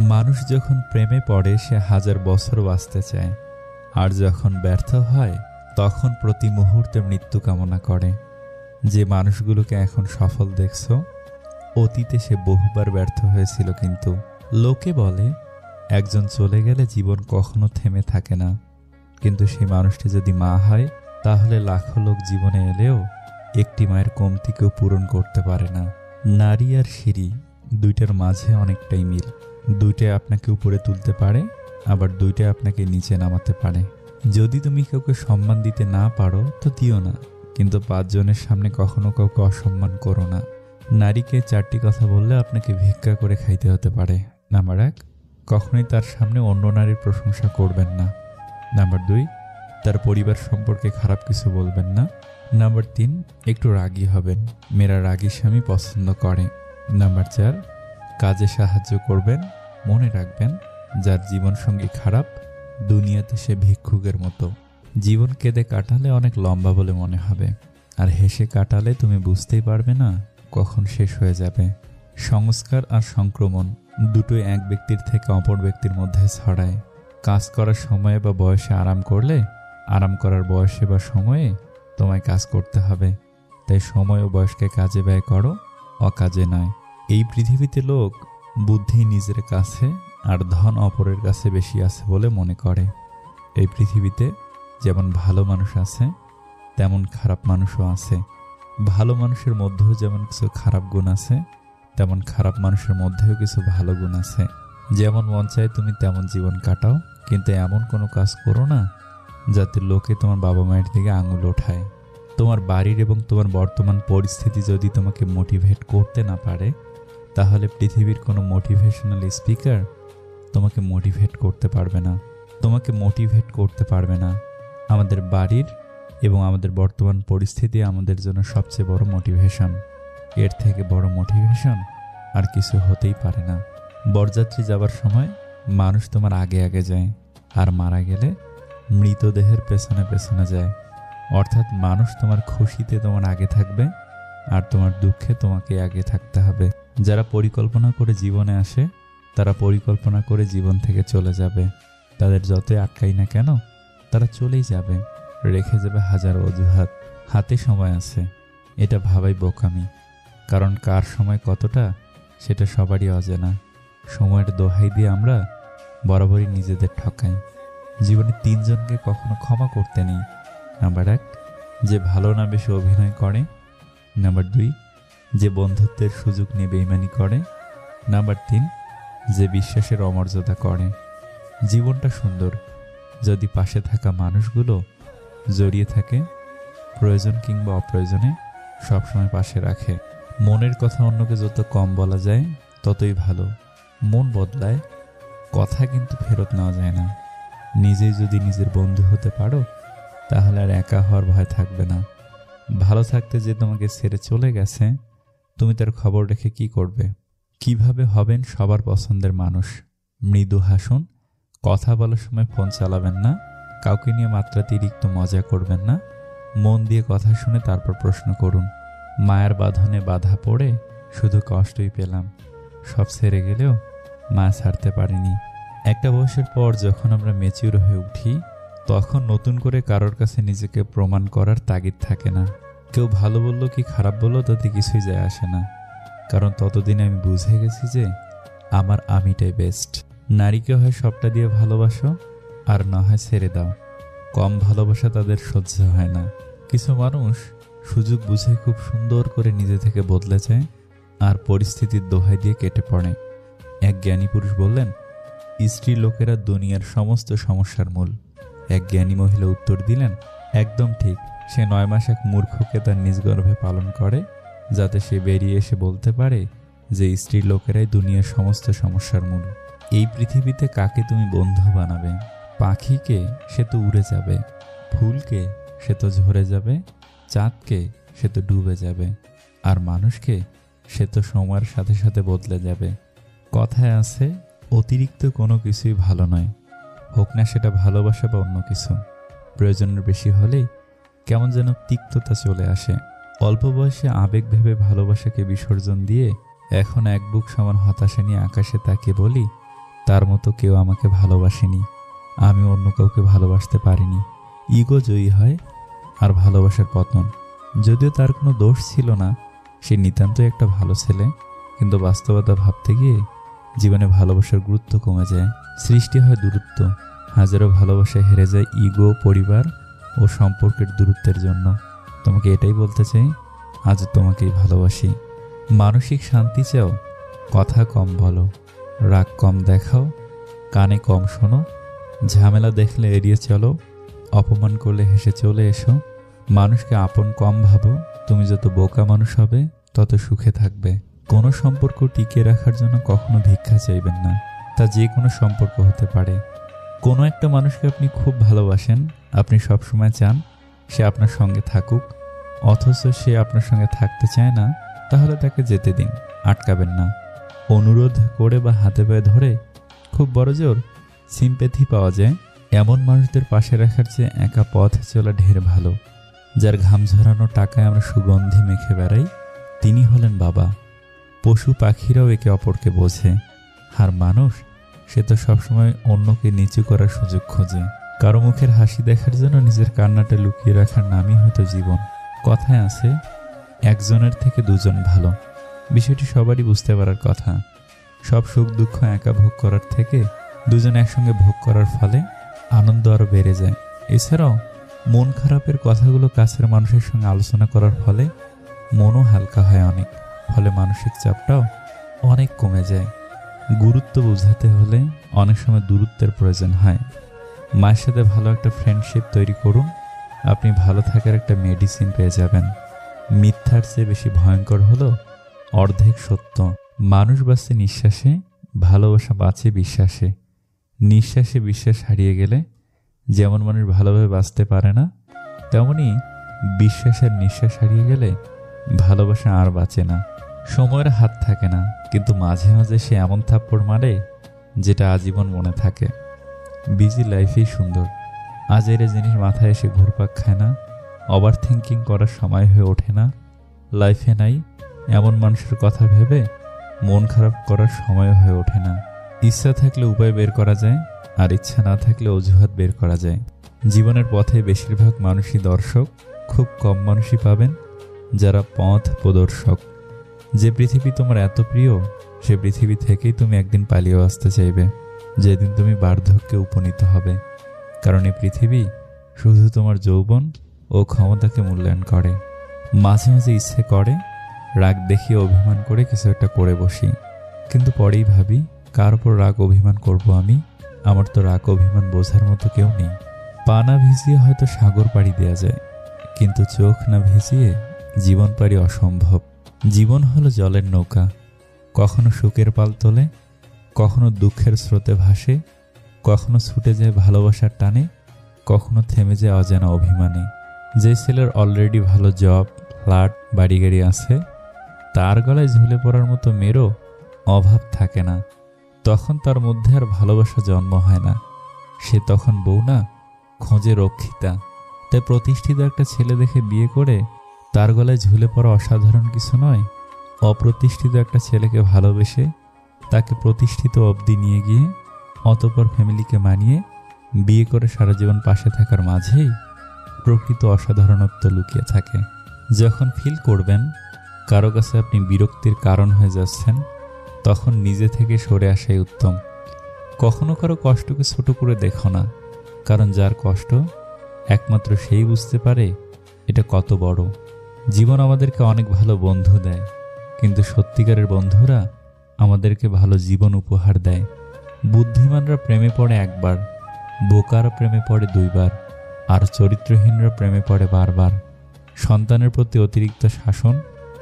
মানুষ যখন প্রেমে পড়ে সে 1000 বছর বাঁচতে চায়, আর যখন ব্যর্থ হয় তখন প্রতি মুহূর্তে মৃত্যু কামনা করে। যে মানুষগুলোকে এখন সফল দেখছো, অতীতে সে বহুবার ব্যর্থ হয়েছিল। কিন্তু লোকে বলে একজন চলে গেলে জীবন কখনো থেমে থাকে না, কিন্তু সেই মানুষটি যদি মা হয় তাহলে লাখো লোক জীবনে এলেও একটি মায়ের কমতিকেও পূরণ করতে পারে না। নারী আর সিঁড়ি দুইটার মাঝে অনেকটাই মিল। দুইটাই আপনাকে উপরে তুলতে পারে, আবার দুইটাই আপনাকে নিচে নামাতে পারে। যদি তুমি কাউকে সম্মান দিতে না পারো তো দিও না, কিন্তু 5 জনের সামনে কখনো কাউকে অসম্মান করো না। নারীকে 4টি কথা বললে আপনাকে ভিক্ষা করে খাইতে হতে পারে। নাম্বার 1, কখনোই তার সামনে অন্য নারীর প্রশংসা করবেন না। নাম্বার 2, তার পরিবার সম্পর্কে খারাপ কিছু বলবেন না। নাম্বার 3, একটু রাগী হবেন, মেয়েরা রাগী স্বামী পছন্দ করে। নাম্বার 4, কাজে সাহায্য করবেন। মনে রাখবেন, যার জীবনসঙ্গী খারাপ দুনিয়াতে সে ভিক্ষুকের মতো। জীবন কেঁদে কাটালে অনেক লম্বা বলে মনে হবে, আর হেসে কাটালে তুমি বুঝতেই পারবে না কখন শেষ হয়ে যাবে। সংস্কার আর সংক্রমণ দুটোই এক ব্যক্তির থেকে অপর ব্যক্তির মধ্যে ছড়ায়। কাজ করার সময়ে বা বয়সে আরাম করলে আরাম করার বয়সে বা সময়ে তোমায় কাজ করতে হবে। তাই সময় ও বয়সকে কাজে ব্যয় করো, অকাজে নয়। এই পৃথিবীতে লোক বুদ্ধি নিজের কাছে আর ধন অপরের কাছে বেশি আছে বলে মনে করে। এই পৃথিবীতে যেমন ভালো মানুষ আছে তেমন খারাপ মানুষও আছে। ভালো মানুষের মধ্যেও যেমন কিছু খারাপ গুণ আছে, তেমন খারাপ মানুষের মধ্যেও কিছু ভালো গুণ আছে। যেমন মন চায় তুমি তেমন জীবন কাটাও, কিন্তু এমন কোনো কাজ করো না যাতে লোকে তোমার বাবা মায়ের দিকে আঙুল ওঠায়। তোমার বাড়ির এবং তোমার বর্তমান পরিস্থিতি যদি তোমাকে মোটিভেট করতে না পারে, তাহলে পৃথিবীর কোনো মোটিভেশনাল স্পিকার তোমাকে মোটিভেট করতে পারবে না। তোমাকে মোটিভেট করতে পারবে না। আমাদের বাড়ির এবং আমাদের বর্তমান পরিস্থিতি আমাদের জন্য সবচেয়ে বড় মোটিভেশন। এর থেকে বড় মোটিভেশন আর কিছু হতেই পারে না। বরযাত্রী যাবার সময় মানুষ তোমার আগে আগে যায়, আর মারা গেলে মৃতদেহের পেছনে পেছনে যায়। অর্থাৎ মানুষ তোমার খুশিতে তোমার আগে থাকবে, আর তোমার দুঃখে তোমাকে আগে থাকতে হবে। যারা পরিকল্পনা করে জীবনে আসে তারা পরিকল্পনা করে জীবন থেকে চলে যাবে। তাদের যতই আটকাই না কেন তারা চলেই যাবে, রেখে যাবে হাজারো অজুহাত। হাতে সময় আছে, এটা ভাবাই বোকামি। কারণ কার সময় কতটা সেটা সবারই অজানা। সময়ের দোহাই দিয়ে আমরা বরাবরই নিজেদের ঠকাই। জীবনে 3 জনকে কখনো ক্ষমা করতে নেই। নাম্বার 1, যে ভালো না বেশি অভিনয় করে। নাম্বার 2, যে বন্ধুত্বের সুযোগ নিয়ে বেইমানি করে। নাম্বার 3, যে বিশ্বাসের অমর্যাদা করে। জীবনটা সুন্দর যদি পাশে থাকা মানুষগুলো জড়িয়ে থাকে, প্রয়োজন কিংবা অপ্রয়োজনে সবসময় পাশে রাখে। মনের কথা অন্যকে যত কম বলা যায় ততই ভালো। মন বদলায়, কথা কিন্তু ফেরত নেওয়া যায় না। নিজেই যদি নিজের বন্ধু হতে পারো তাহলে আর একা হওয়ার ভয় থাকবে না। ভালো থাকতে যে তোমাকে ছেড়ে চলে গেছে, তুমি তার খবর রেখে কি করবে? কিভাবে হবেন সবার পছন্দের মানুষ? মৃদু হাসুন, কথা বলার সময় ফোন চালাবেন না, কাউকে নিয়ে মাত্রাতিরিক্ত মজা করবেন না, মন দিয়ে কথা শুনে তারপর প্রশ্ন করুন। মায়ার বাঁধনে বাধা পড়ে শুধু কষ্টই পেলাম, সব ছেড়ে গেলেও মা ছাড়তে পারিনি। একটা বয়সের পর যখন আমরা ম্যাচিউর হয়ে উঠি, তখন নতুন করে কারোর কাছে নিজেকে প্রমাণ করার তাগিদ থাকে না। কেউ ভালো বললো কি খারাপ বললো তাতে কিছুই যায় আসে না, কারণ ততদিনে আমি বুঝে গেছি যে আমার আমিটাই বেস্ট। নারীকে হয় সবটা দিয়ে ভালোবাসো, আর না হয় ছেড়ে দাও। কম ভালোবাসা তাদের সহ্য হয় না। কিছু মানুষ সুযোগ বুঝে খুব সুন্দর করে নিজে থেকে বদলে যায়, আর পরিস্থিতির দোহাই দিয়ে কেটে পড়ে। এক জ্ঞানী পুরুষ বললেন, স্ত্রী লোকেরা দুনিয়ার সমস্ত সমস্যার মূল। এক জ্ঞানী মহিলা উত্তর দিলেন, একদম ঠিক। সে 9 মাস এক মূর্খকে তার নিজ গর্ভে পালন করে, যাতে সে বেরিয়ে এসে বলতে পারে যে স্ত্রী লোকেরাই দুনিয়ার সমস্ত সমস্যার মূল। এই পৃথিবীতে কাকে তুমি বন্ধু বানাবে? পাখিকে, সে তো উড়ে যাবে। ফুলকে, সে তো ঝরে যাবে। চাঁদকে, সে তো ডুবে যাবে। আর মানুষকে, সে তো সময়ের সাথে সাথে বদলে যাবে। কথায় আছে, অতিরিক্ত কোনো কিছুই ভালো নয়, হোক না সেটা ভালোবাসা বা অন্য কিছু। প্রয়োজনের বেশি হলেই কেমন যেন তিক্ততা চলে আসে। অল্প বয়সে আবেগ ভেবে ভালোবাসাকে বিসর্জন দিয়ে এখন এক বুক সমান হতাশা নিয়ে আকাশে তাকিয়ে বলি, তার মতো কেউ আমাকে ভালোবাসেনি, আমি অন্য কাউকে ভালোবাসতে পারিনি। ইগো জয়ী হয় আর ভালোবাসার পতন। যদিও তার কোনো দোষ ছিল না, সে নিতান্তই একটা ভালো ছেলে, কিন্তু বাস্তবতা ভাবতে গিয়ে জীবনে ভালোবাসার গুরুত্ব কমে যায়, সৃষ্টি হয় দূরত্ব। হাজারো ভালোবাসা হেরে যায় ইগো, পরিবার ও সম্পর্কের দূরত্বের জন্য। তোমাকে এটাই বলতে চাই, আজ তোমাকেই ভালোবাসি। মানসিক শান্তি চাও? কথা কম বলো, রাগ কম দেখাও, কানে কম শোনো, ঝামেলা দেখলে এড়িয়ে চলো, অপমান করলে হেসে চলে এসো। মানুষকে আপন কম ভাবো। তুমি যত বোকা মানুষ হবে তত সুখে থাকবে। কোনো সম্পর্ক টিকিয়ে রাখার জন্য কখনো ভিক্ষা চাইবেন না, তা যে কোনো সম্পর্ক হতে পারে। কোনো একটা মানুষকে আপনি খুব ভালোবাসেন, আপনি সবসময় চান সে আপনার সঙ্গে থাকুক, অথচ সে আপনার সঙ্গে থাকতে চায় না, তাহলে তাকে যেতে দিন, আটকাবেন না। অনুরোধ করে বা হাতে পায়ে ধরে খুব বড় জোর সিম্প্যাথি পাওয়া যায় এমন মানুষদের পাশে রাখার চেয়ে একা পথ চলা ঢের ভালো। যার ঘাম ঝরানো টাকায় আমরা সুগন্ধি মেখে বেড়াই, তিনি হলেন বাবা। পশু পাখিরাও একে অপরকে বোঝে। আর মানুষ, সে তো সবসময় অন্যকে নিচু করার সুযোগ খোঁজে। কারো মুখের হাসি দেখার জন্য নিজের কান্নাটা লুকিয়ে রাখার নামই হয়তো জীবন। কথায় আছে, একজনের থেকে দুজন ভালো। বিষয়টি সবারই বুঝতে পারার কথা। সব সুখ দুঃখ একা ভোগ করার থেকে দুজন একসঙ্গে ভোগ করার ফলে আনন্দ আরও বেড়ে যায়। এছাড়াও মন খারাপের কথাগুলো কাছের মানুষের সঙ্গে আলোচনা করার ফলে মনও হালকা হয় অনেক, ফলে মানসিক চাপটাও অনেক কমে যায়। গুরুত্ব বোঝাতে হলে অনেক সময় দূরত্বের প্রয়োজন হয়। মায়ের সাথে ভালো একটা ফ্রেন্ডশিপ তৈরি করুন, আপনি ভালো থাকার একটা মেডিসিন পেয়ে যাবেন। মিথ্যার চেয়ে বেশি ভয়ঙ্কর হলো অর্ধেক সত্য। মানুষ বাঁচে নিঃশ্বাসে, ভালোবাসা বাঁচে বিশ্বাসে। নিঃশ্বাসে বিশ্বাস হারিয়ে গেলে যেমন মানুষ ভালোভাবে বাঁচতে পারে না, তেমনি বিশ্বাসের নিঃশ্বাস হারিয়ে গেলে ভালোবাসা আর বাঁচে না। সময়ের হাত থাকে না, কিন্তু মাঝে মাঝে সে এমন থাপ্পড় মারে যেটা আজীবন মনে থাকে। বিজি লাইফেই সুন্দর। আজ এর জিনিস মাথায় এসে ঘুরপাক খায় না, ওভার থিঙ্কিং করার সময় হয়ে ওঠে না। লাইফে নাই এমন মানুষের কথা ভেবে মন খারাপ করার সময় হয়ে ওঠে না। ইচ্ছা থাকলে উপায় বের করা যায়, আর ইচ্ছা না থাকলে অজুহাত বের করা যায়। জীবনের পথে বেশিরভাগ মানুষই দর্শক, খুব কম মানুষই পাবেন যারা পথ প্রদর্শক। যে পৃথিবী তোমার এত প্রিয়, সে পৃথিবী থেকেই তুমি একদিন পালিয়েও আসতে চাইবে, যেদিন তুমি বার্ধক্যে উপনীত হবে। কারণ এই পৃথিবী শুধু তোমার যৌবন ও ক্ষমতাকে মূল্যায়ন করে। মাঝে মাঝে ইচ্ছে করে রাগ দেখিয়ে অভিমান করে কিছু একটা করে বসি, কিন্তু পরেই ভাবি কার উপর রাগ অভিমান করব আমি? আমার তো রাগ অভিমান বোঝার মতো কেউ নেই। পা না ভিজিয়ে হয়তো সাগর পাড়ি দেওয়া যায়, কিন্তু চোখ না ভিজিয়ে জীবন পাড়ি অসম্ভব। জীবন হলো জলের নৌকা, কখনো সুখের পাল তোলে, কখনো দুঃখের স্রোতে ভাসে, কখনো ছুটে যায় ভালোবাসার টানে, কখনো থেমে যায় অজানা অভিমানে। যে ছেলের অলরেডি ভালো জব, ফ্ল্যাট, বাড়ি গাড়ি আছে, তার গলায় ঝুলে পড়ার মতো মেয়েরও অভাব থাকে না। তখন তার মধ্যে আর ভালোবাসা জন্ম হয় না। সে তখন বউ না, খোঁজে রক্ষিতা। তাই প্রতিষ্ঠিত একটা ছেলে দেখে বিয়ে করে তার গলায় ঝুলে পড়া অসাধারণ কিছু নয়। অপ্রতিষ্ঠিত একটা ছেলেকে ভালোবেসে তাকে প্রতিষ্ঠিত অবধি নিয়ে গিয়ে অতঃপর ফ্যামিলিকে মানিয়ে বিয়ে করে সারা জীবন পাশে থাকার মাঝেই প্রকৃত অসাধারণত্ব লুকিয়ে থাকে। যখন ফিল করবেন কারো কাছে আপনি বিরক্তির কারণ হয়ে যাচ্ছেন, তখন নিজে থেকে সরে আসাই উত্তম। কখনো কারো কষ্টকে ছোট করে দেখো না, কারণ যার কষ্ট একমাত্র সেই বুঝতে পারে এটা কত বড়। জীবন আমাদেরকে অনেক ভালো বন্ধু দেয়, কিন্তু সত্যিকারের বন্ধুরা আমাদেরকে ভালো জীবন উপহার দেয়। বুদ্ধিমানরা প্রেমে পড়ে একবার, বোকারা প্রেমে পড়ে দুইবার, আর চরিত্রহীনরা প্রেমে পড়ে বারবার। সন্তানের প্রতি অতিরিক্ত শাসন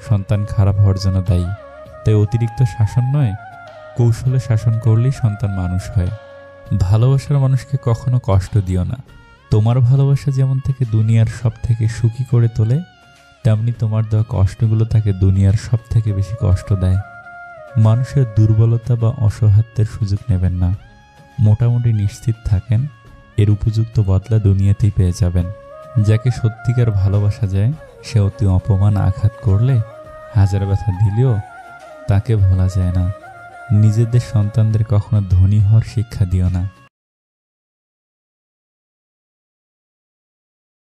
সন্তান খারাপ হওয়ার জন্য দায়ী। তাই অতিরিক্ত শাসন নয়, কৌশলে শাসন করলেই সন্তান মানুষ হয়। ভালোবাসার মানুষকে কখনো কষ্ট দিও না। তোমার ভালোবাসা যেমন থেকে দুনিয়ার সব থেকে সুখী করে তোলে, তেমনি তোমার দেওয়া কষ্টগুলো তাকে দুনিয়ার সব থেকে বেশি কষ্ট দেয়। মানুষের দুর্বলতা বা অসহায়ত্বের সুযোগ নেবেন না। মোটামুটি নিশ্চিত থাকেন এর উপযুক্ত বদলা দুনিয়াতেই পেয়ে যাবেন। যাকে সত্যিকার ভালোবাসা যায়, সে অতি অপমান আঘাত করলে, হাজার ব্যথা দিলেও তাকে ভোলা যায় না। নিজেদের সন্তানদের কখনো ধনী হওয়ার শিক্ষা দিও না।